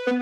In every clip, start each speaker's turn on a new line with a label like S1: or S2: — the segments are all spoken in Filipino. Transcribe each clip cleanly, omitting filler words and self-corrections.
S1: Mga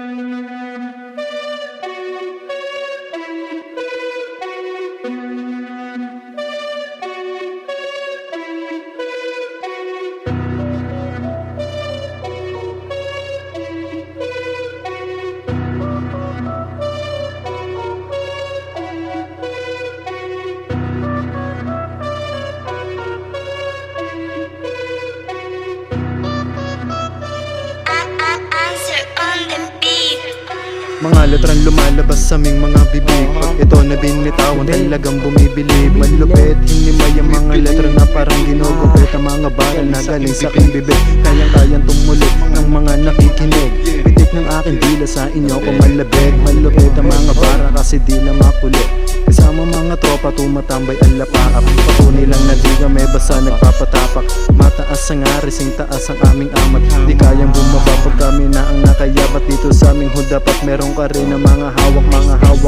S1: letrang lumalabas sa aming mga bibig. Pag ito na binitawan talagang bumibilib. Malupit, hinimay ang mga letra na parang ginugupit. Ang mga baral na galing sa aking bibig, kayang-kayang tumulit ng mga nakikinig. Pitik ng aking dila sa inyo kung malabig. Malupit ang mga bara kasi di na makulit. Kasama mga tropa tumatambay ang lapaap. Patunay lang na di kami basta nagpapatapak. Mataas ang arising taas ang aming amat. Di kayang bumaba pag kami na ang nakayabat. Dito sa aming hood dapat meron ka rin ng mga hawak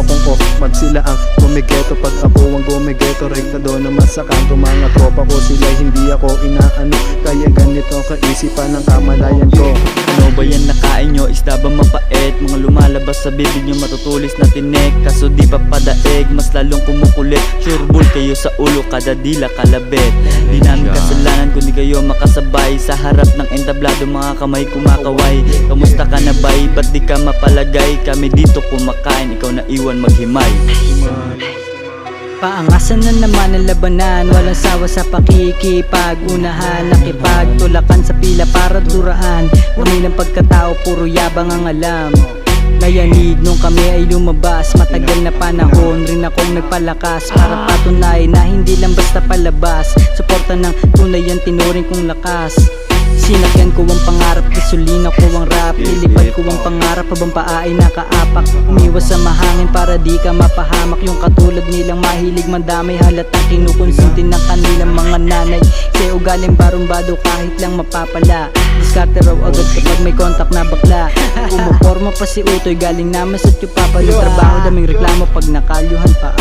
S1: kong off-mat. Sila ang gumigeto pag ako ang gumigeto. Rektado naman sa kanto mga tropa ko. Sila hindi ako inaano, kaya ganito kaisipan ng kamalayan ko.
S2: Ano ba yan nakain nyo? Isda ba mapait? Mga lumalabas sa bibig nyo matutulis na tinik. Kaso di pa padaig, mas lalong kumukulit. Sureball kayo sa ulo, kada dila kalabit. Di namin kasalanan kung di kayo makasabay. Sa harap ng entablado mga kamay kumakaway. Kamusta ka na bay? Ba't di ka mapalagay? Kami dito kumakain, ikaw na iwan maghimay.
S3: Paangasan na naman ang labanan, walang sawa sa pakikipag. Unahan, nakipagtulakan sa pila para duraan. Kami ng pagkatao, puro yabang ang alam. Nayanig nung kami ay lumabas. Matagal na panahon rin akong nagpalakas para patunay na hindi lang basta palabas. Suporta ng tunay ang tinuring kong lakas. Sinakyan ko ang pangarap, gasolina ko ang rap. Nilipad ko ang pangarap habang paa ay nakaapak. Umiwas sa mahangin para di ka mapahamak. Yung katulad nilang mahilig mandamay, halatang kinukonsinti ng kanilang mga nanay. Sa ugaling barumbado kahit lang mapapala. Diskarte raw agad kapag may kontak na bakla. Umuporma pa si Utoy, galing naman sa Tiyupapa. Yung trabaho daming reklamo pag nakalyuhan paa.